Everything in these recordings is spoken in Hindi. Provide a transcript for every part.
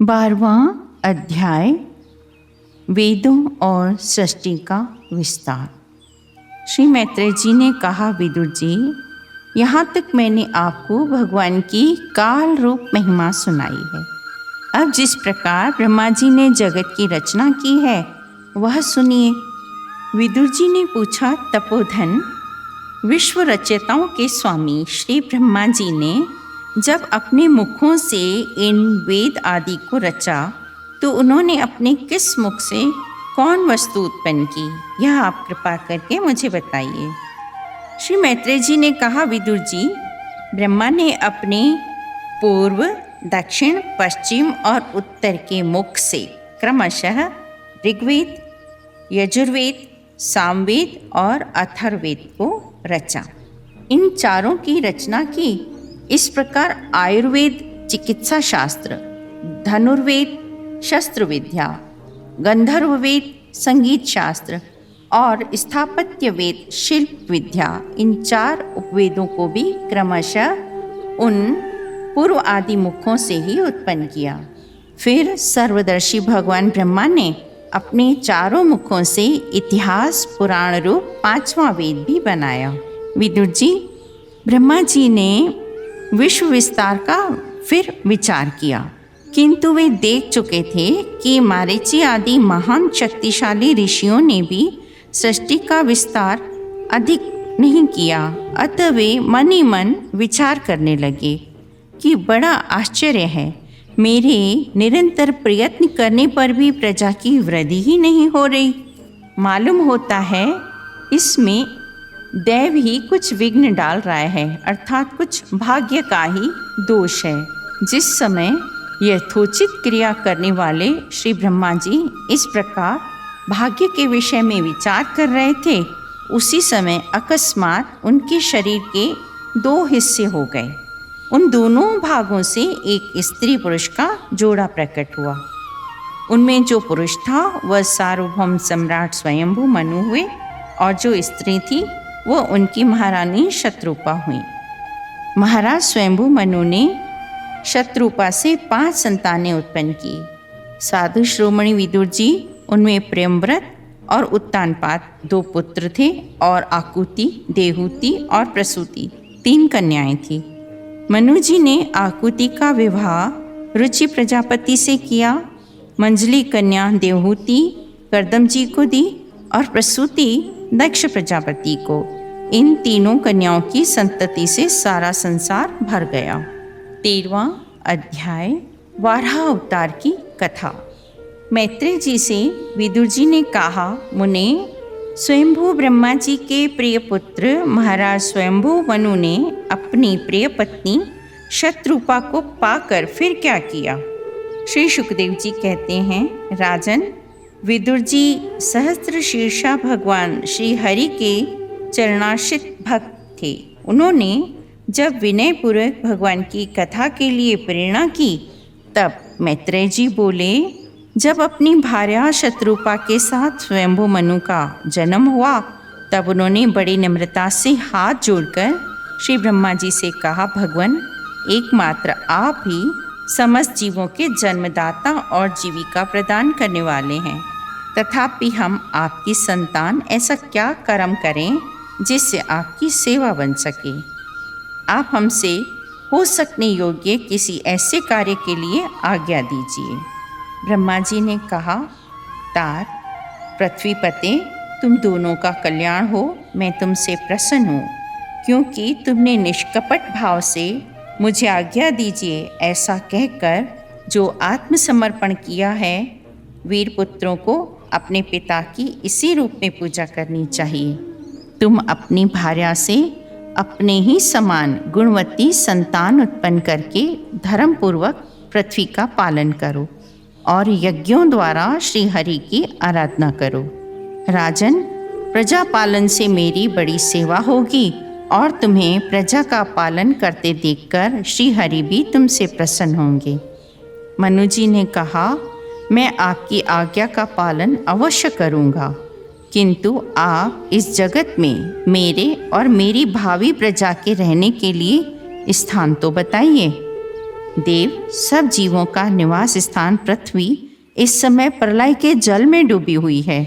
12वां अध्याय वेदों और सृष्टि का विस्तार। श्री मैत्रेय जी ने कहा, विदुर जी, यहाँ तक मैंने आपको भगवान की काल रूप महिमा सुनाई है। अब जिस प्रकार ब्रह्मा जी ने जगत की रचना की है वह सुनिए। विदुर जी ने पूछा, तपोधन, विश्व रचयिताओं के स्वामी श्री ब्रह्मा जी ने जब अपने मुखों से इन वेद आदि को रचा तो उन्होंने अपने किस मुख से कौन वस्तु उत्पन्न की, यह आप कृपा करके मुझे बताइए। श्री मैत्रेय जी ने कहा, विदुर जी, ब्रह्मा ने अपने पूर्व, दक्षिण, पश्चिम और उत्तर के मुख से क्रमशः ऋग्वेद, यजुर्वेद, सामवेद और अथर्ववेद को रचा। इन चारों की रचना की। इस प्रकार आयुर्वेद चिकित्सा शास्त्र, धनुर्वेद शस्त्र विद्या, गंधर्ववेद संगीत शास्त्र और स्थापत्य वेद शिल्प विद्या, इन चार उपवेदों को भी क्रमशः उन पूर्व आदि मुखों से ही उत्पन्न किया। फिर सर्वदर्शी भगवान ब्रह्मा ने अपने चारों मुखों से इतिहास पुराण रूप 5वां वेद भी बनाया। विदुर जी, ब्रह्मा जी ने विश्व विस्तार का फिर विचार किया, किंतु वे देख चुके थे कि मारीची आदि महान शक्तिशाली ऋषियों ने भी सृष्टि का विस्तार अधिक नहीं किया। अतः वे मन ही मन विचार करने लगे कि बड़ा आश्चर्य है, मेरे निरंतर प्रयत्न करने पर भी प्रजा की वृद्धि ही नहीं हो रही। मालूम होता है इसमें दैव ही कुछ विघ्न डाल रहा है, अर्थात कुछ भाग्य का ही दोष है। जिस समय यथोचित क्रिया करने वाले श्री ब्रह्मा जी इस प्रकार भाग्य के विषय में विचार कर रहे थे, उसी समय अकस्मात उनके शरीर के 2 हिस्से हो गए। उन दोनों भागों से एक स्त्री पुरुष का जोड़ा प्रकट हुआ। उनमें जो पुरुष था वह सार्वभौम सम्राट स्वयंभू मनु हुए और जो स्त्री थी वो उनकी महारानी शत्रुपा हुई। महाराज स्वयंभू मनु ने शत्रुपा से 5 संतानें उत्पन्न की। साधु श्रोमणी विदुर जी, उनमें प्रेमव्रत और उत्तानपाद 2 पुत्र थे और आकुति, देहूति और प्रसूति 3 कन्याएं थीं। मनु जी ने आकुति का विवाह रुचि प्रजापति से किया। मंजली कन्या देवहूति कर्दम जी को दी और प्रसूति दक्ष प्रजापति को। इन तीनों कन्याओं की संतति से सारा संसार भर गया। 13वां अध्याय वाराह अवतार की कथा। मैत्रेय जी से विदुर जी ने कहा, मुने, स्वयंभू ब्रह्मा जी के प्रिय पुत्र महाराज स्वयंभू मनु ने अपनी प्रिय पत्नी शत्रुपा को पाकर फिर क्या किया? श्री सुखदेव जी कहते हैं, राजन, विदुर जी सहस्त्र शीर्षा भगवान श्री हरि के चरणाश्रित भक्त थे। उन्होंने जब विनयपूर्वक भगवान की कथा के लिए प्रेरणा की तब मैत्रेय जी बोले, जब अपनी भार्या शत्रुपा के साथ स्वयंभू मनु का जन्म हुआ तब उन्होंने बड़ी नम्रता से हाथ जोड़कर श्री ब्रह्मा जी से कहा, भगवान, एकमात्र आप ही समस्त जीवों के जन्मदाता और जीविका प्रदान करने वाले हैं। तथापि हम आपकी संतान ऐसा क्या कर्म करें जिससे आपकी सेवा बन सके? आप हमसे हो सकने योग्य किसी ऐसे कार्य के लिए आज्ञा दीजिए। ब्रह्मा जी ने कहा, तात, पृथ्वीपते, तुम दोनों का कल्याण हो। मैं तुमसे प्रसन्न हूँ क्योंकि तुमने निष्कपट भाव से मुझे आज्ञा दीजिए ऐसा कहकर जो आत्मसमर्पण किया है। वीर पुत्रों को अपने पिता की इसी रूप में पूजा करनी चाहिए। तुम अपनी भार्या से अपने ही समान गुणवती संतान उत्पन्न करके धर्मपूर्वक पृथ्वी का पालन करो और यज्ञों द्वारा श्री हरि की आराधना करो। राजन, प्रजा पालन से मेरी बड़ी सेवा होगी और तुम्हें प्रजा का पालन करते देखकर श्री हरि भी तुमसे प्रसन्न होंगे। मनु जी ने कहा, मैं आपकी आज्ञा का पालन अवश्य करूँगा, किंतु आप इस जगत में मेरे और मेरी भावी प्रजा के रहने के लिए स्थान तो बताइए। देव, सब जीवों का निवास स्थान पृथ्वी इस समय प्रलय के जल में डूबी हुई है।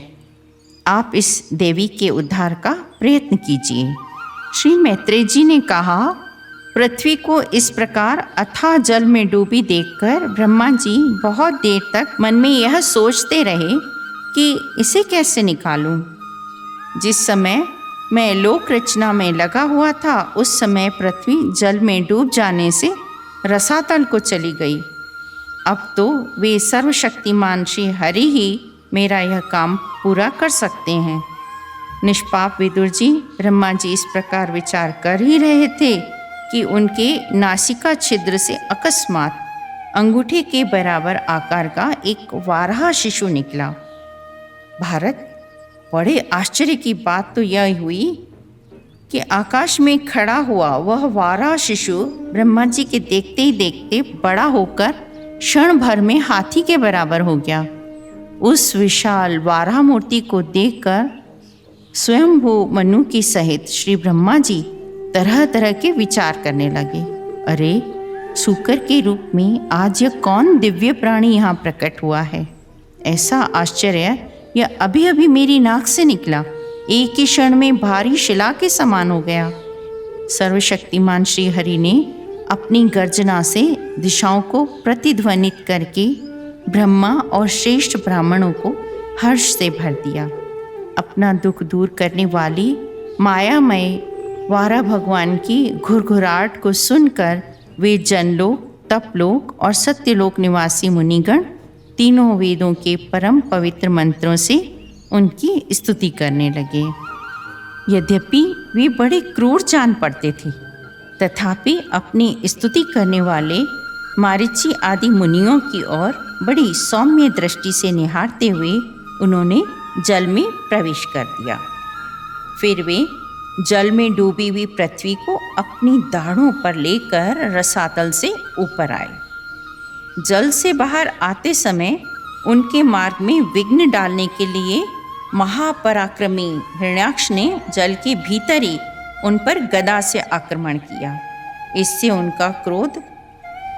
आप इस देवी के उद्धार का प्रयत्न कीजिए। श्री मैत्रेय जी ने कहा, पृथ्वी को इस प्रकार अथाह जल में डूबी देखकर ब्रह्मा जी बहुत देर तक मन में यह सोचते रहे कि इसे कैसे निकालूं। जिस समय मैं लोक रचना में लगा हुआ था, उस समय पृथ्वी जल में डूब जाने से रसातल को चली गई। अब तो वे सर्वशक्तिमान श्री हरि ही मेरा यह काम पूरा कर सकते हैं। निष्पाप विदुर जी, ब्रह्मा जी इस प्रकार विचार कर ही रहे थे कि उनके नासिका छिद्र से अकस्मात अंगूठे के बराबर आकार का एक वाराह शिशु निकला। भारत, बड़े आश्चर्य की बात तो यह हुई कि आकाश में खड़ा हुआ वह वाराह शिशु ब्रह्मा जी के देखते ही देखते बड़ा होकर क्षण भर में हाथी के बराबर हो गया। उस विशाल वाराह मूर्ति को देखकर स्वयंभू मनु की सहित श्री ब्रह्मा जी तरह तरह के विचार करने लगे। अरे, सूकर के रूप में आज यह कौन दिव्य प्राणी यहाँ प्रकट हुआ है? ऐसा आश्चर्य यह अभी अभी मेरी नाक से निकला, एक ही क्षण में भारी शिला के समान हो गया। सर्वशक्तिमान श्री हरि ने अपनी गर्जना से दिशाओं को प्रतिध्वनित करके ब्रह्मा और श्रेष्ठ ब्राह्मणों को हर्ष से भर दिया। अपना दुख दूर करने वाली मायामय वारा भगवान की घुरघुराहट को सुनकर वे जनलोक, तपलोक और सत्यलोक निवासी मुनिगण तीनों वेदों के परम पवित्र मंत्रों से उनकी स्तुति करने लगे। यद्यपि वे बड़े क्रूर जान पड़ते थे, तथापि अपनी स्तुति करने वाले मारीची आदि मुनियों की ओर बड़ी सौम्य दृष्टि से निहारते हुए उन्होंने जल में प्रवेश कर दिया। फिर वे जल में डूबी हुई पृथ्वी को अपनी दाढ़ों पर लेकर रसातल से ऊपर आए। जल से बाहर आते समय उनके मार्ग में विघ्न डालने के लिए महापराक्रमी हिरण्याक्ष ने जल के भीतर ही उन पर गदा से आक्रमण किया। इससे उनका क्रोध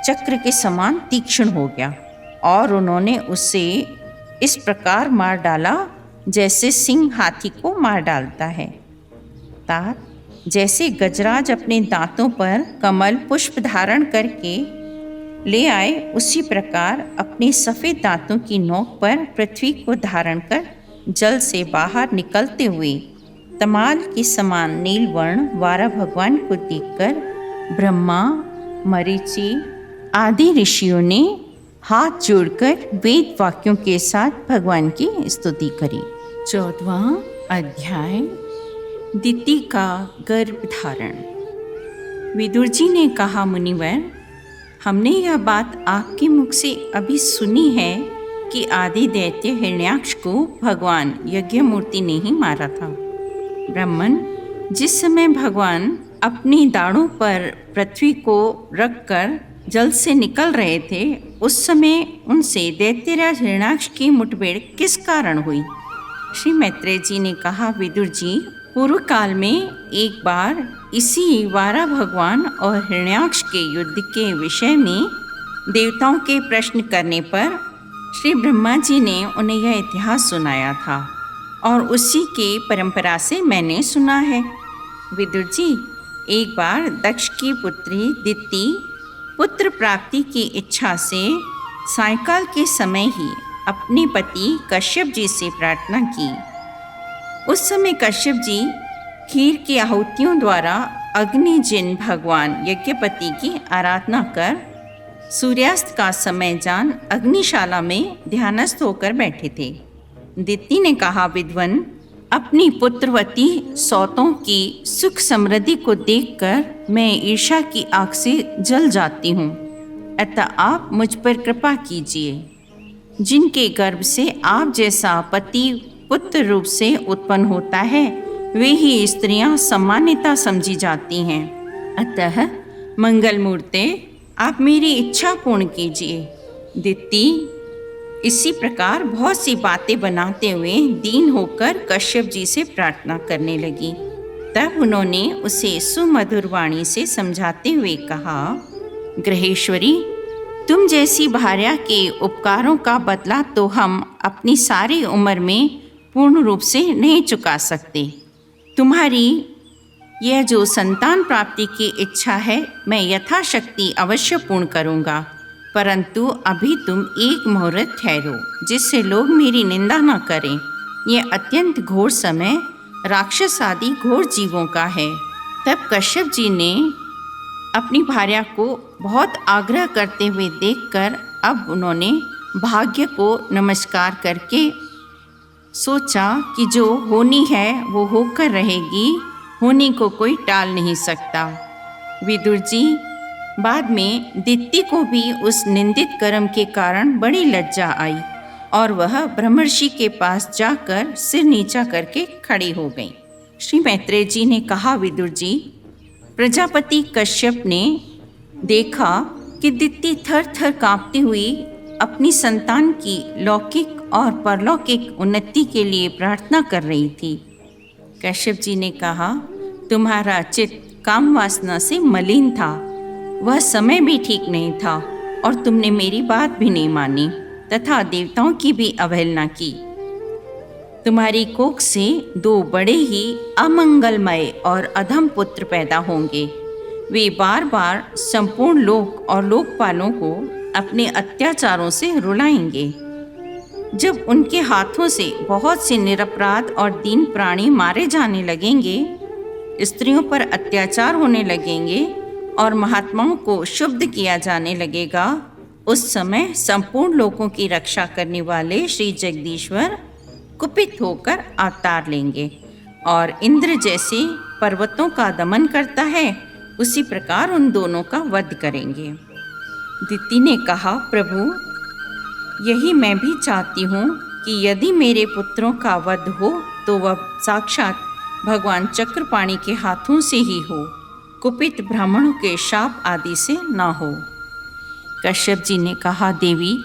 चक्र के समान तीक्ष्ण हो गया और उन्होंने उसे इस प्रकार मार डाला जैसे सिंह हाथी को मार डालता है। तात, जैसे गजराज अपने दांतों पर कमल पुष्प धारण करके ले आए, उसी प्रकार अपने सफ़ेद दांतों की नोक पर पृथ्वी को धारण कर जल से बाहर निकलते हुए तमाल के समान नीलवर्ण वारा भगवान को देखकर ब्रह्मा, मरीचि आदि ऋषियों ने हाथ जोड़कर वेद वाक्यों के साथ भगवान की स्तुति करी। 14वां अध्याय, दिति का गर्भ धारण। विदुर जी ने कहा, मुनिवर, हमने यह बात आपके मुख से अभी सुनी है कि आदि दैत्य हिरण्याक्ष को भगवान यज्ञमूर्ति ने ही मारा था। ब्राह्मण, जिस समय भगवान अपनी दाढ़ों पर पृथ्वी को रखकर जल से निकल रहे थे, उस समय उनसे दैत्यराज हिरण्याक्ष की मुठभेड़ किस कारण हुई? श्री मैत्रेय जी ने कहा, विदुर जी, पूर्व काल में एक बार इसी वारा भगवान और हिरण्याक्ष के युद्ध के विषय में देवताओं के प्रश्न करने पर श्री ब्रह्मा जी ने उन्हें यह इतिहास सुनाया था और उसी के परंपरा से मैंने सुना है। विदुर जी, एक बार दक्ष की पुत्री दिति पुत्र प्राप्ति की इच्छा से सायंकाल के समय ही अपने पति कश्यप जी से प्रार्थना की। उस समय कश्यप जी खीर की आहुतियों द्वारा अग्निजिन भगवान यज्ञपति की आराधना कर सूर्यास्त का समय जान अग्निशाला में ध्यानस्थ होकर बैठे थे। दिति ने कहा, विद्वन, अपनी पुत्रवती सौतों की सुख समृद्धि को देखकर मैं ईर्ष्या की आग से जल जाती हूँ, अतः आप मुझ पर कृपा कीजिए। जिनके गर्भ से आप जैसा पति पुत्र रूप से उत्पन्न होता है, वे ही स्त्रियां सम्मानिता समझी जाती हैं। अतः मंगल मूर्ते, आप मेरी इच्छा पूर्ण कीजिए। दिति इसी प्रकार बहुत सी बातें बनाते हुए दीन होकर कश्यप जी से प्रार्थना करने लगी। तब उन्होंने उसे सुमधुर वाणी से समझाते हुए कहा, ग्रहेश्वरी, तुम जैसी भार्या के उपकारों का बदला तो हम अपनी सारी उम्र में पूर्ण रूप से नहीं चुका सकते। तुम्हारी यह जो संतान प्राप्ति की इच्छा है, मैं यथाशक्ति अवश्य पूर्ण करूँगा, परंतु अभी तुम एक मुहूर्त ठहरो, जिससे लोग मेरी निंदा न करें। यह अत्यंत घोर समय राक्षस आदि घोर जीवों का है। तब कश्यप जी ने अपनी भार्या को बहुत आग्रह करते हुए देखकर अब उन्होंने भाग्य को नमस्कार करके सोचा कि जो होनी है वो होकर रहेगी, होनी को कोई टाल नहीं सकता। विदुर जी, बाद में दिति को भी उस निंदित कर्म के कारण बड़ी लज्जा आई और वह ब्रह्मर्षि के पास जाकर सिर नीचा करके खड़ी हो गई। श्री मैत्रेय जी ने कहा, विदुर जी, प्रजापति कश्यप ने देखा कि दिति थर थर कांपती हुई अपनी संतान की लौकिक और परलौकिक उन्नति के लिए प्रार्थना कर रही थी। कश्यप जी ने कहा, तुम्हारा चित्त काम वासना से मलिन था, वह समय भी ठीक नहीं था और तुमने मेरी बात भी नहीं मानी तथा देवताओं की भी अवहेलना की। तुम्हारी कोख से 2 बड़े ही अमंगलमय और अधम पुत्र पैदा होंगे। वे बार बार संपूर्ण लोक और लोकपालों को अपने अत्याचारों से रुलाएंगे। जब उनके हाथों से बहुत से निरपराध और दीन प्राणी मारे जाने लगेंगे, स्त्रियों पर अत्याचार होने लगेंगे और महात्माओं को शुद्ध किया जाने लगेगा, उस समय संपूर्ण लोकों की रक्षा करने वाले श्री जगदीश्वर कुपित होकर अवतार लेंगे और इंद्र जैसे पर्वतों का दमन करता है, उसी प्रकार उन दोनों का वध करेंगे। दिति ने कहा, प्रभु, यही मैं भी चाहती हूँ कि यदि मेरे पुत्रों का वध हो तो वह साक्षात भगवान चक्रपाणि के हाथों से ही हो, कुपित ब्राह्मणों के शाप आदि से न हो। कश्यप जी ने कहा, देवी,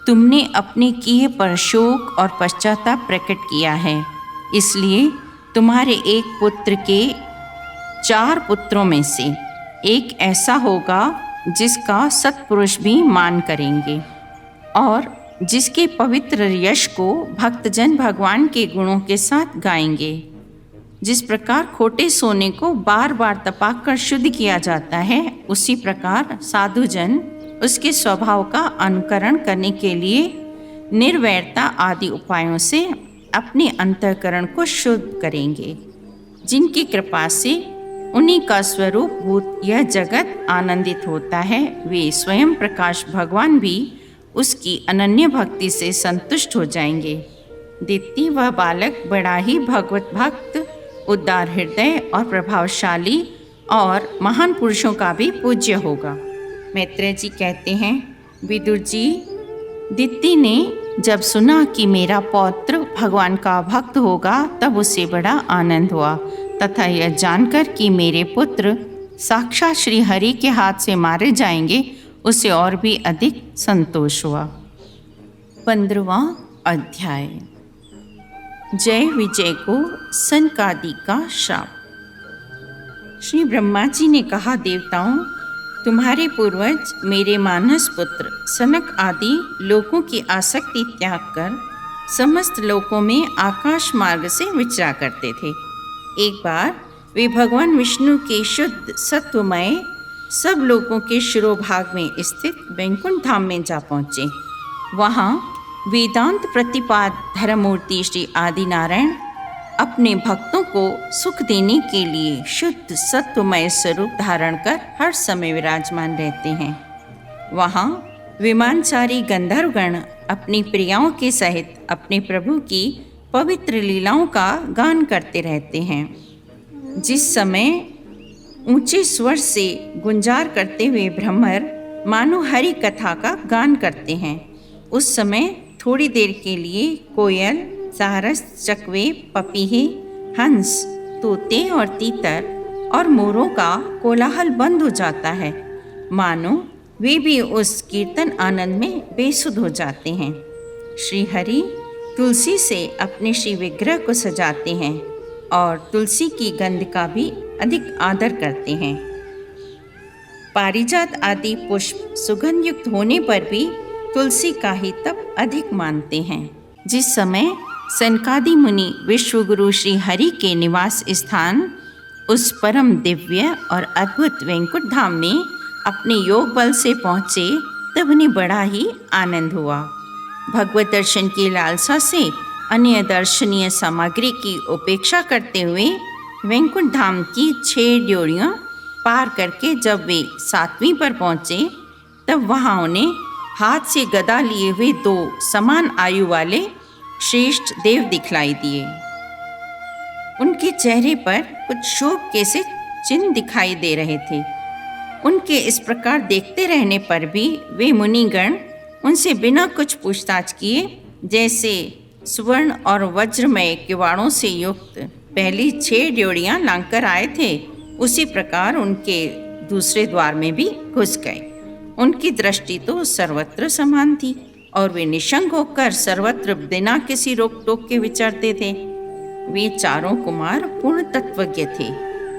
तुमने अपने किए पर शोक और पश्चाताप प्रकट किया है, इसलिए तुम्हारे एक पुत्र के 4 पुत्रों में से एक ऐसा होगा जिसका सत्पुरुष भी मान करेंगे और जिसके पवित्र यश को भक्तजन भगवान के गुणों के साथ गाएंगे। जिस प्रकार खोटे सोने को बार बार तपाकर शुद्ध किया जाता है, उसी प्रकार साधुजन उसके स्वभाव का अनुकरण करने के लिए निर्वैरता आदि उपायों से अपने अंतःकरण को शुद्ध करेंगे, जिनकी कृपा से उन्हीं का स्वरूप भूत यह जगत आनंदित होता है। वे स्वयं प्रकाश भगवान भी उसकी अनन्य भक्ति से संतुष्ट हो जाएंगे। दिति वह बालक बड़ा ही भगवत भक्त, उदार हृदय और प्रभावशाली और महान पुरुषों का भी पूज्य होगा। मैत्रेय जी कहते हैं, विदुर जी, दिति ने जब सुना कि मेरा पौत्र भगवान का भक्त होगा, तब उसे बड़ा आनंद हुआ तथा यह जानकर कि मेरे पुत्र साक्षात श्री हरि के हाथ से मारे जाएंगे, उसे और भी अधिक संतोष हुआ। 15वां अध्याय। जय विजय को सनकादि का श्राप। श्री ब्रह्मा जी ने कहा, देवताओं, तुम्हारे पूर्वज मेरे मानस पुत्र सनक आदि लोकों की आसक्ति त्याग कर समस्त लोकों में आकाश मार्ग से विचरा करते थे। एक बार वे भगवान विष्णु के शुद्ध सत्वमय सब लोगों के शिरोभाग में स्थित वैकुंठ धाम में जा पहुँचे। वहाँ वेदांत प्रतिपाद धर्ममूर्ति श्री आदिनारायण अपने भक्तों को सुख देने के लिए शुद्ध सत्वमय स्वरूप धारण कर हर समय विराजमान रहते हैं। वहाँ विमानचारी गंधर्वगण अपनी प्रियाओं के सहित अपने प्रभु की पवित्र लीलाओं का गान करते रहते हैं। जिस समय ऊंचे स्वर से गुंजार करते हुए भ्रमर मानो हरि कथा का गान करते हैं, उस समय थोड़ी देर के लिए कोयल, सारस, चकवे, पपीहे, हंस, तोते और तीतर और मोरों का कोलाहल बंद हो जाता है, मानो वे भी उस कीर्तन आनंद में बेसुध हो जाते हैं। श्री हरि तुलसी से अपने श्री विग्रह को सजाते हैं और तुलसी की गंध का भी अधिक आदर करते हैं। पारिजात आदि पुष्प सुगंध युक्त होने पर भी तुलसी का ही तप अधिक मानते हैं। जिस समय सनकादि मुनि विश्वगुरु श्री हरि के निवास स्थान उस परम दिव्य और अद्भुत वैकुंठ धाम में अपने योग बल से पहुँचे तब उन्हें बड़ा ही आनंद हुआ। भगवत दर्शन की लालसा से अन्य दर्शनीय सामग्री की उपेक्षा करते हुए वैकुंठ धाम की 6 ड्योढ़ियाँ पार करके जब वे 7वीं पर पहुँचे तब वहाँ उन्हें हाथ से गदा लिए हुए 2 समान आयु वाले श्रेष्ठ देव दिखलाई दिए। उनके चेहरे पर कुछ शोक के से चिन्ह दिखाई दे रहे थे। उनके इस प्रकार देखते रहने पर भी वे मुनिगण उनसे बिना कुछ पूछताछ किए जैसे स्वर्ण और वज्रमय किवाड़ों से युक्त पहली 6 ड्योढ़ियाँ लांघकर आए थे, उसी प्रकार उनके दूसरे द्वार में भी घुस गए। उनकी दृष्टि तो सर्वत्र समान थी और वे निशंक होकर सर्वत्र बिना किसी रोक टोक के विचरते थे। वे चारों कुमार पूर्ण तत्वज्ञ थे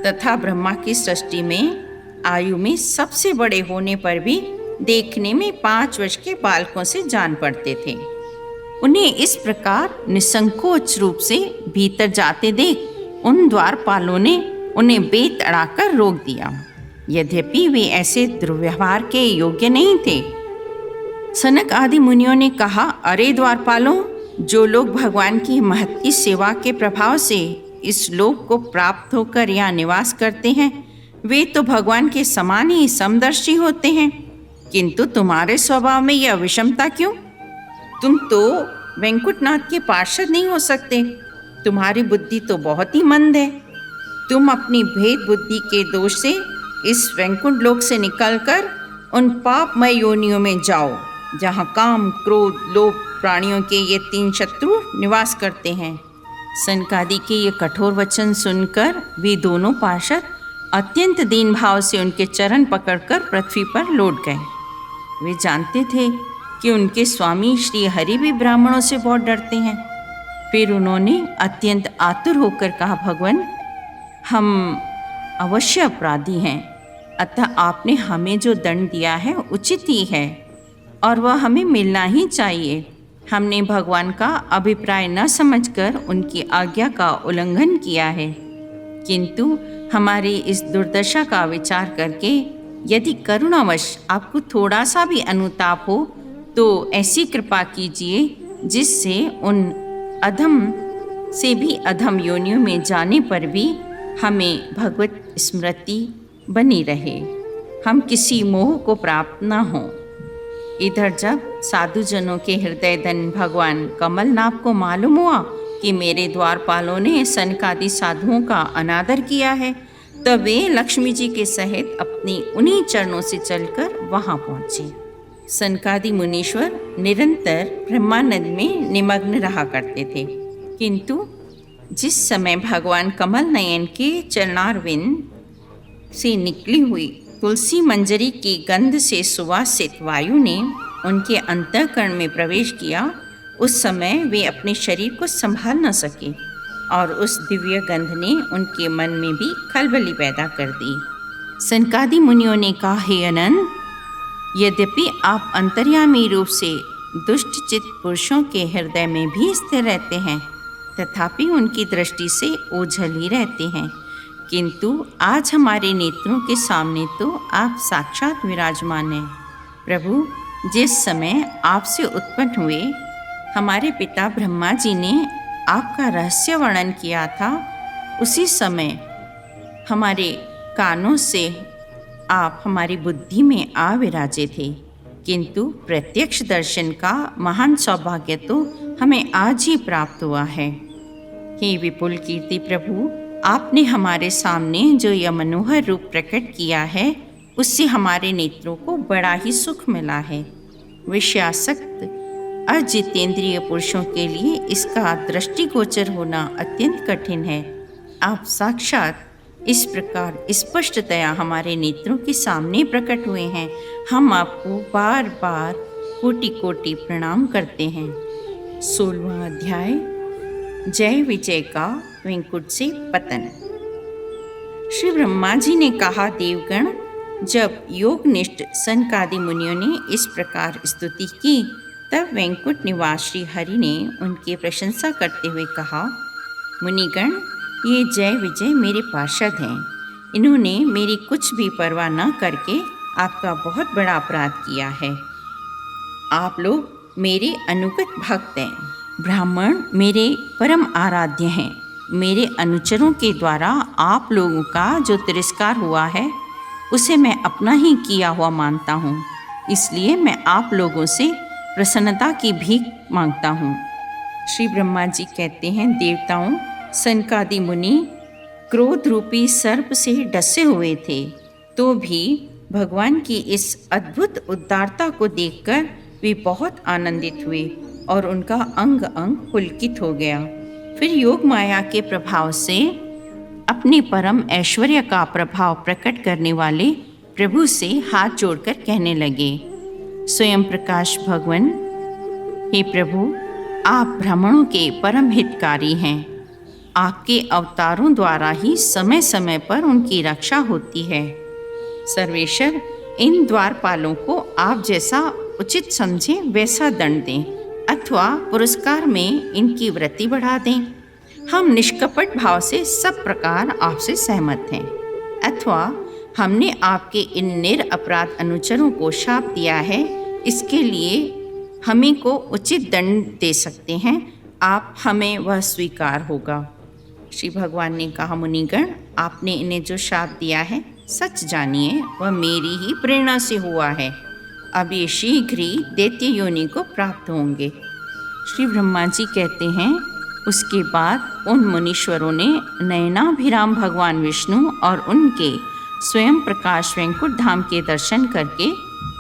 तथा ब्रह्मा की सृष्टि में आयु में सबसे बड़े होने पर भी देखने में 5 वर्ष के बालकों से जान पड़ते थे। उन्हें इस प्रकार निसंकोच रूप से भीतर जाते देख उन द्वारपालों ने उन्हें बेत अड़ाकर रोक दिया। यद्यपि वे ऐसे दुर्व्यवहार के योग्य नहीं थे। सनक आदि मुनियों ने कहा, अरे द्वारपालों, जो लोग भगवान की महती सेवा के प्रभाव से इस लोक को प्राप्त होकर यहाँ निवास करते हैं वे तो भगवान के समान ही समदर्शी होते हैं, किंतु तुम्हारे स्वभाव में यह विषमता क्यों? तुम तो वैकुंठनाथ के पार्षद नहीं हो सकते। तुम्हारी बुद्धि तो बहुत ही मंद है। तुम अपनी भेद बुद्धि के दोष से इस वैकुंठ लोक से निकलकर उन पापमय योनियों में जाओ जहाँ काम, क्रोध, लोभ प्राणियों के ये 3 शत्रु निवास करते हैं। सनकादि के ये कठोर वचन सुनकर वे दोनों पार्षद अत्यंत दीन भाव से उनके चरण पकड़कर पृथ्वी पर लौट गए। वे जानते थे कि उनके स्वामी श्री हरि भी ब्राह्मणों से बहुत डरते हैं। फिर उन्होंने अत्यंत आतुर होकर कहा, भगवान, हम अवश्य अपराधी हैं, अतः आपने हमें जो दंड दिया है उचित ही है और वह हमें मिलना ही चाहिए। हमने भगवान का अभिप्राय न समझकर उनकी आज्ञा का उल्लंघन किया है, किंतु हमारी इस दुर्दशा का विचार करके यदि करुणावश आपको थोड़ा सा भी अनुताप हो तो ऐसी कृपा कीजिए जिससे उन अधम से भी अधम योनियों में जाने पर भी हमें भगवत स्मृति बनी रहे, हम किसी मोह को प्राप्त न हों। इधर जब साधुजनों के हृदय धन भगवान कमलनाभ को मालूम हुआ कि मेरे द्वारपालों ने सनकादि साधुओं का अनादर किया है, तब वे लक्ष्मी जी के सहित अपनी उन्हीं चरणों से चलकर वहाँ पहुँचे। सनकादि मुनीश्वर निरंतर ब्रह्मानंद में निमग्न रहा करते थे, किंतु जिस समय भगवान कमल नयन के चरणारविंद से निकली हुई तुलसी मंजरी की गंध से सुवासित वायु ने उनके अंतःकरण में प्रवेश किया, उस समय वे अपने शरीर को संभाल न सके और उस दिव्य गंध ने उनके मन में भी खलबली पैदा कर दी। सनकादि मुनियों ने कहा, हे अनंत, यद्यपि आप अंतर्यामी रूप से दुष्ट चित्त पुरुषों के हृदय में भी स्थिर रहते हैं, तथापि उनकी दृष्टि से ओझल ही रहते हैं, किंतु आज हमारे नेत्रों के सामने तो आप साक्षात विराजमान हैं। प्रभु, जिस समय आपसे उत्पन्न हुए हमारे पिता ब्रह्मा जी ने आपका रहस्य वर्णन किया था, उसी समय हमारे कानों से आप हमारी बुद्धि में आ विराजे थे, किंतु प्रत्यक्ष दर्शन का महान सौभाग्य तो हमें आज ही प्राप्त हुआ है। हे विपुल कीर्ति प्रभु, आपने हमारे सामने जो यह मनोहर रूप प्रकट किया है, उससे हमारे नेत्रों को बड़ा ही सुख मिला है। विषयासक्त अजितेंद्रिय पुरुषों के लिए इसका दृष्टिगोचर होना अत्यंत कठिन है। आप साक्षात इस प्रकार स्पष्टतया हमारे नेत्रों के सामने प्रकट हुए हैं। हम आपको बार बार कोटि कोटि प्रणाम करते हैं। 16वां अध्याय, जय विजय का वैकुंठ से पतन। श्री ब्रह्मा जी ने कहा, देवगण, जब योगनिष्ठ सनकादि मुनियों ने इस प्रकार स्तुति की, तब वैकुंठ निवास श्री हरि ने उनकी प्रशंसा करते हुए कहा, मुनिगण, ये जय विजय मेरे पार्षद हैं। इन्होंने मेरी कुछ भी परवाह न करके आपका बहुत बड़ा अपराध किया है। आप लोग मेरे अनुगत भक्त हैं। ब्राह्मण मेरे परम आराध्य हैं। मेरे अनुचरों के द्वारा आप लोगों का जो तिरस्कार हुआ है, उसे मैं अपना ही किया हुआ मानता हूँ। इसलिए मैं आप लोगों से प्रसन्नता की भीख मांगता हूँ। श्री ब्रह्मा जी कहते हैं, देवताओं, सनकादि मुनि क्रोध रूपी सर्प से डसे हुए थे, तो भी भगवान की इस अद्भुत उदारता को देखकर वे बहुत आनंदित हुए और उनका अंग अंग पुलकित हो गया। फिर योग माया के प्रभाव से अपने परम ऐश्वर्य का प्रभाव प्रकट करने वाले प्रभु से हाथ जोड़कर कहने लगे, स्वयं प्रकाश भगवान, हे प्रभु, आप ब्राह्मणों के परम हितकारी हैं। आपके अवतारों द्वारा ही समय समय पर उनकी रक्षा होती है। सर्वेश्वर, इन द्वारपालों को आप जैसा उचित समझें वैसा दंड दें अथवा पुरस्कार में इनकी वृत्ति बढ़ा दें। हम निष्कपट भाव से सब प्रकार आपसे सहमत हैं। अथवा हमने आपके इन निरपराध अनुचरों को शाप दिया है, इसके लिए हमें को उचित दंड दे सकते हैं। आप हमें वह स्वीकार होगा। श्री भगवान ने कहा, मुनिगण, आपने इन्हें जो शाप दिया है, सच जानिए वह मेरी ही प्रेरणा से हुआ है। अब ये शीघ्र ही दैत्य योनि को प्राप्त होंगे। श्री ब्रह्मा जी कहते हैं, उसके बाद उन मुनीश्वरों ने नयनाभिराम भगवान विष्णु और उनके स्वयं प्रकाश वैकुंठ धाम के दर्शन करके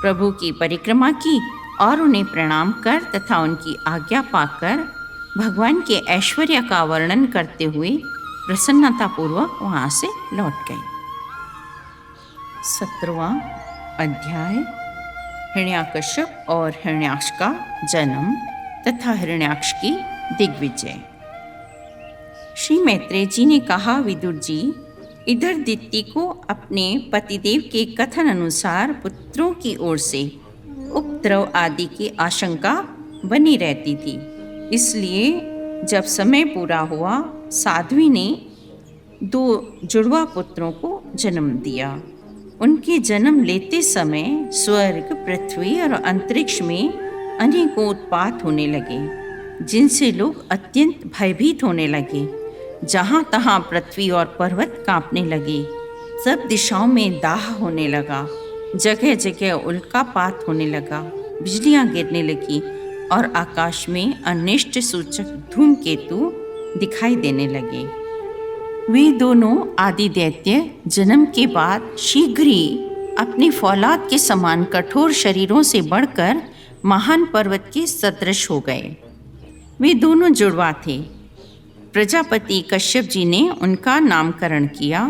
प्रभु की परिक्रमा की और उन्हें प्रणाम कर तथा उनकी आज्ञा पाकर भगवान के ऐश्वर्य का वर्णन करते हुए प्रसन्नतापूर्वक वहाँ से लौट गए। 17वां अध्याय, हिरण्याकश्यप और हिरण्याक्ष का जन्म तथा हिरण्याक्ष की दिग्विजय। श्री मैत्रेय जी ने कहा, विदुर जी, इधर दिति को अपने पतिदेव के कथन अनुसार पुत्रों की ओर से उपद्रव आदि की आशंका बनी रहती थी। इसलिए जब समय पूरा हुआ, साध्वी ने 2 जुड़वा पुत्रों को जन्म दिया। उनके जन्म लेते समय स्वर्ग, पृथ्वी और अंतरिक्ष में अनेकों उत्पात होने लगे, जिनसे लोग अत्यंत भयभीत होने लगे। जहाँ तहाँ पृथ्वी और पर्वत कांपने लगे, सब दिशाओं में दाह होने लगा, जगह जगह उल्कापात होने लगा, बिजलियाँ गिरने लगी और आकाश में अनिष्ट सूचक धूमकेतु दिखाई देने लगे। वे दोनों आदि दैत्य जन्म के बाद शीघ्र ही अपनी फौलाद के समान कठोर शरीरों से बढ़कर महान पर्वत के सदृश हो गए। वे दोनों जुड़वा थे। प्रजापति कश्यप जी ने उनका नामकरण किया,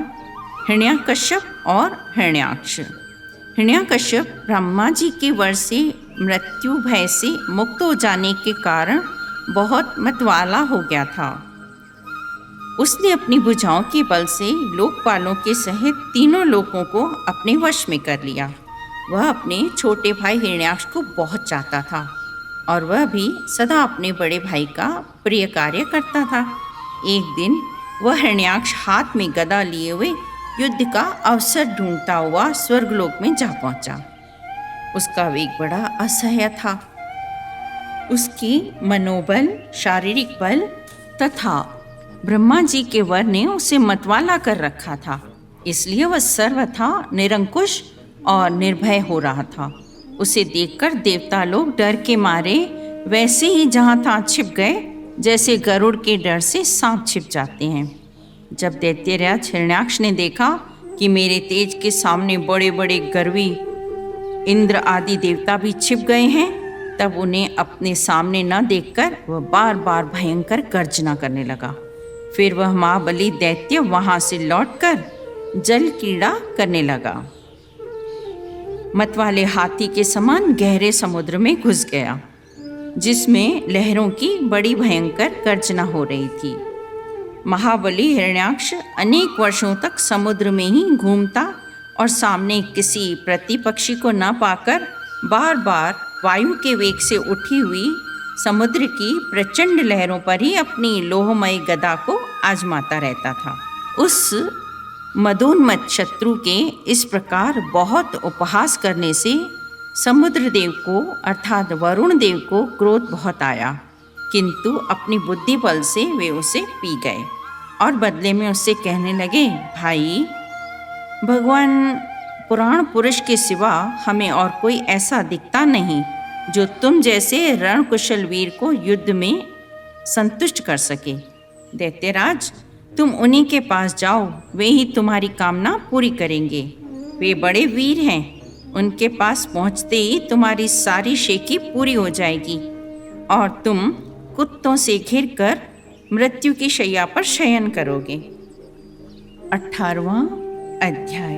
हिरण्याकश्यप और हिरण्याक्ष। हिरण्याकश्यप ब्रह्मा जी के वर से मृत्यु भय से मुक्त हो जाने के कारण बहुत मतवाला हो गया था। उसने अपनी भुजाओं के बल से लोकपालों के सहित तीनों लोकों को अपने वश में कर लिया। वह अपने छोटे भाई हिरण्याक्ष को बहुत चाहता था और वह भी सदा अपने बड़े भाई का प्रिय कार्य करता था। एक दिन वह हिरण्याक्ष हाथ में गदा लिए हुए युद्ध का अवसर ढूंढता हुआ स्वर्गलोक में जा पहुंचा। उसका वेग बड़ा असह्य था। उसकी मनोबल, शारीरिक बल तथा ब्रह्मा जी के वर ने उसे मतवाला कर रखा था। इसलिए वह सर्वथा निरंकुश और निर्भय हो रहा था। उसे देखकर देवता लोग डर के मारे वैसे ही जहाँ तहाँ छिप गए, जैसे गरुड़ के डर से सांप छिप जाते हैं। जब दैत्यराज हिरण्याक्ष ने देखा कि मेरे तेज के सामने बड़े बड़े गर्वी इंद्र आदि देवता भी छिप गए हैं, तब उन्हें अपने सामने न देखकर वह बार बार भयंकर गर्जना करने लगा। फिर वह महाबली दैत्य वहाँ से लौटकर जल क्रीड़ा करने लगा। मतवाले हाथी के समान गहरे समुद्र में घुस गया, जिसमें लहरों की बड़ी भयंकर गर्जना हो रही थी। महाबली हिरण्याक्ष अनेक वर्षों तक समुद्र में ही घूमता और सामने किसी प्रतिपक्षी को न पाकर बार बार वायु के वेग से उठी हुई समुद्र की प्रचंड लहरों पर ही अपनी लोहमय गदा को आजमाता रहता था। उस मदोन्मत्त शत्रु के इस प्रकार बहुत उपहास करने से समुद्र देव को अर्थात वरुण देव को क्रोध बहुत आया, किंतु अपनी बुद्धि बल से वे उसे पी गए और बदले में उससे कहने लगे, भाई, भगवान पुराण पुरुष के सिवा हमें और कोई ऐसा दिखता नहीं जो तुम जैसे रणकुशल वीर को युद्ध में संतुष्ट कर सके। दैत्यराज, तुम उन्हीं के पास जाओ, वे ही तुम्हारी कामना पूरी करेंगे। वे बड़े वीर हैं, उनके पास पहुंचते ही तुम्हारी सारी शेखी पूरी हो जाएगी और तुम कुत्तों से घिरकर मृत्यु की शैया पर शयन करोगे। 18वां अध्याय।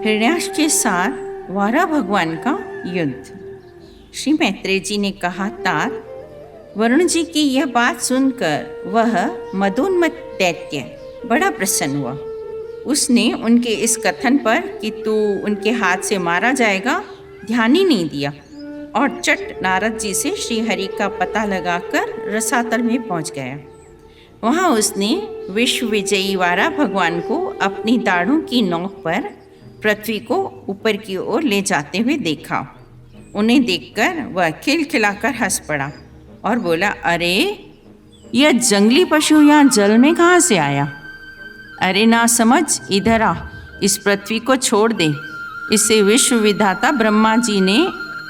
हिरण्याक्ष के साथ वारा भगवान का युद्ध। श्री मैत्रेय जी ने कहा, तात, वरुण जी की यह बात सुनकर वह मदोन्मत्त दैत्य बड़ा प्रसन्न हुआ। उसने उनके इस कथन पर कि तू उनके हाथ से मारा जाएगा ध्यान ही नहीं दिया और चट नारद जी से श्री हरि का पता लगाकर रसातल में पहुंच गया। वहां उसने विश्व विजयी वारा भगवान को अपनी दाढ़ों की नोक पर पृथ्वी को ऊपर की ओर ले जाते हुए देखा। उन्हें देखकर वह खिलखिलाकर हंस पड़ा और बोला, अरे यह जंगली पशु यहाँ जल में कहाँ से आया? अरे ना समझ, इधर आ, इस पृथ्वी को छोड़ दे। इसे विश्व विधाता ब्रह्मा जी ने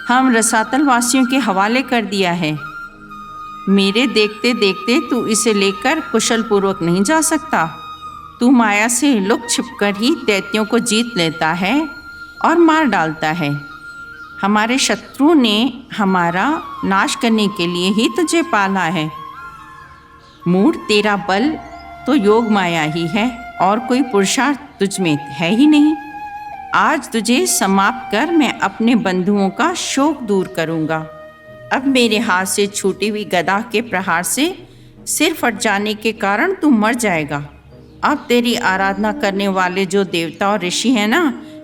हम रसातल वासियों के हवाले कर दिया है। मेरे देखते देखते तू इसे लेकर कुशल पूर्वक नहीं जा सकता। तू माया से लुक छिपकर ही दैत्यों को जीत लेता है और मार डालता है। हमारे शत्रुओं ने हमारा नाश करने के लिए ही तुझे पाला है। मूढ़, तेरा बल तो योग माया ही है और कोई पुरुषार्थ तुझ में है ही नहीं। आज तुझे समाप्त कर मैं अपने बंधुओं का शोक दूर करूंगा। अब मेरे हाथ से छूटी हुई गदा के प्रहार से सिर फट जाने के कारण तू मर जाएगा। अब तेरी आराधना करने वाले जो देवता और ऋषि हैं ना,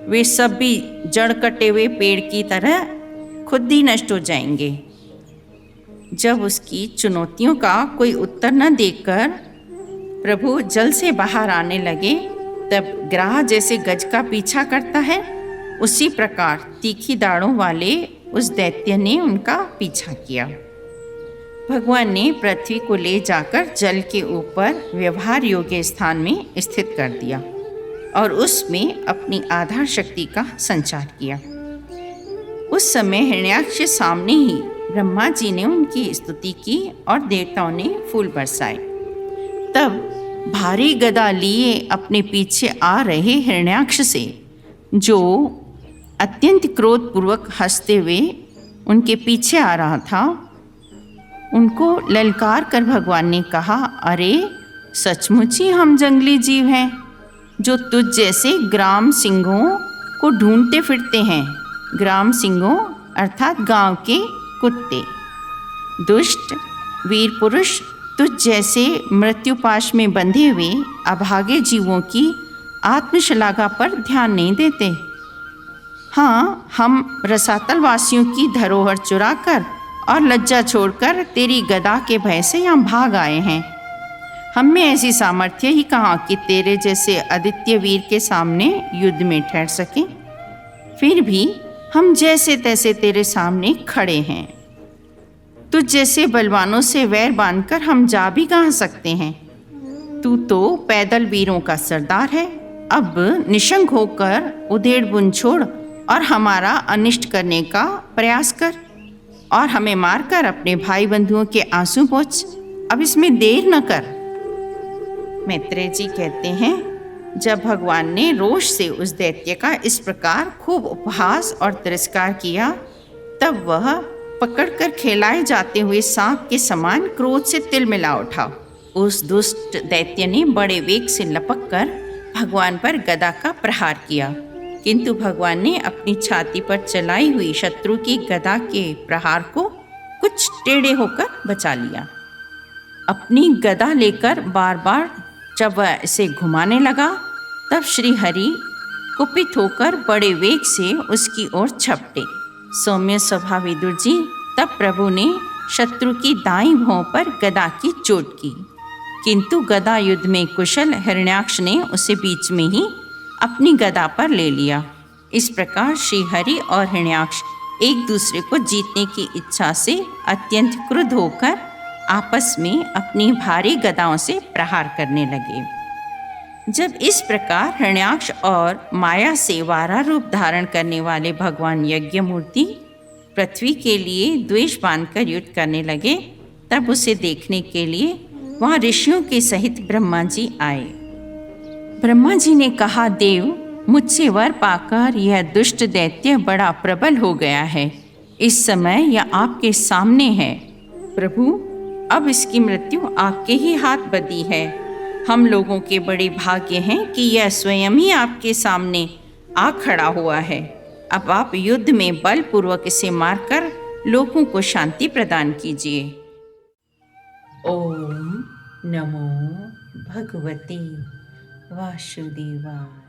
वे सब भी जड़ कटे हुए पेड़ की तरह खुद ही नष्ट हो जाएंगे। जब उसकी चुनौतियों का कोई उत्तर न देकर प्रभु जल से बाहर आने लगे, तब ग्राह जैसे गज का पीछा करता है, उसी प्रकार तीखी दाढ़ों वाले उस दैत्य ने उनका पीछा किया। भगवान ने पृथ्वी को ले जाकर जल के ऊपर व्यवहार योग्य स्थान में स्थित कर दिया और उसमें अपनी आधार शक्ति का संचार किया। उस समय हिरण्याक्ष के सामने ही ब्रह्मा जी ने उनकी स्तुति की और देवताओं ने फूल बरसाए। तब भारी गदा लिए अपने पीछे आ रहे हिरण्याक्ष से, जो अत्यंत क्रोधपूर्वक हंसते हुए उनके पीछे आ रहा था, उनको ललकार कर भगवान ने कहा, अरे सचमुच ही हम जंगली जीव हैं जो तुझ जैसे ग्राम सिंहों को ढूंढते फिरते हैं। ग्राम सिंहों अर्थात गांव के कुत्ते। दुष्ट वीर पुरुष तुझ जैसे मृत्युपाश में बंधे हुए अभागे जीवों की आत्मशलाघा पर ध्यान नहीं देते। हाँ, हम रसातल वासियों की धरोहर चुराकर और लज्जा छोड़कर तेरी गदा के भय से यहाँ भाग आए हैं। हम में ऐसी सामर्थ्य ही कहाँ कि तेरे जैसे आदित्य वीर के सामने युद्ध में ठहर सके। फिर भी हम जैसे तैसे तेरे सामने खड़े हैं। तुझ जैसे बलवानों से वैर बांधकर हम जा भी कहाँ सकते हैं। तू तो पैदल वीरों का सरदार है। अब निशंक होकर उधेड़ बुन छोड़ और हमारा अनिष्ट करने का प्रयास कर और हमें मारकर अपने भाई बंधुओं के आंसू पोंछ। अब इसमें देर न कर। मैत्रेय जी कहते हैं, जब भगवान ने रोष से उस दैत्य का इस प्रकार खूब उपहास और तिरस्कार किया, तब वह पकड़कर खेलाए जाते हुए सांप के समान क्रोध से तिलमिला उठा। उस दुष्ट दैत्य ने बड़े वेग से लपककर भगवान पर गदा का प्रहार किया, किंतु भगवान ने अपनी छाती पर चलाई हुई शत्रु की गदा के प्रहार को कुछ टेढ़े होकर बचा लिया। अपनी गदा लेकर बार बार जब वह इसे घुमाने लगा, तब श्री हरि कुपित होकर बड़े वेग से उसकी ओर झपटे। सौम्य स्वभाव विदुर जी, तब प्रभु ने शत्रु की दाईं भौं पर गदा की चोट की, किंतु गदा युद्ध में कुशल हिरण्याक्ष ने उसे बीच में ही अपनी गदा पर ले लिया। इस प्रकार श्री हरि और हिरण्याक्ष एक दूसरे को जीतने की इच्छा से अत्यंत क्रुद्ध होकर आपस में अपनी भारी गदाओं से प्रहार करने लगे। जब इस प्रकार हिरण्याक्ष और माया से वारा रूप धारण करने वाले भगवान यज्ञमूर्ति पृथ्वी के लिए द्वेष बांधकर युद्ध करने लगे, तब उसे देखने के लिए वहाँ ऋषियों के सहित ब्रह्मा जी आए। ब्रह्मा जी ने कहा, देव, मुझसे वर पाकर यह दुष्ट दैत्य बड़ा प्रबल हो गया है। इस समय यह आपके सामने है। प्रभु, अब इसकी मृत्यु आपके ही हाथ बदी है। हम लोगों के बड़े भाग्य हैं कि यह स्वयं ही आपके सामने आ खड़ा हुआ है। अब आप युद्ध में बलपूर्वक इसे मारकर लोगों को शांति प्रदान कीजिए। ओम नमो भगवते वासुदेवाय।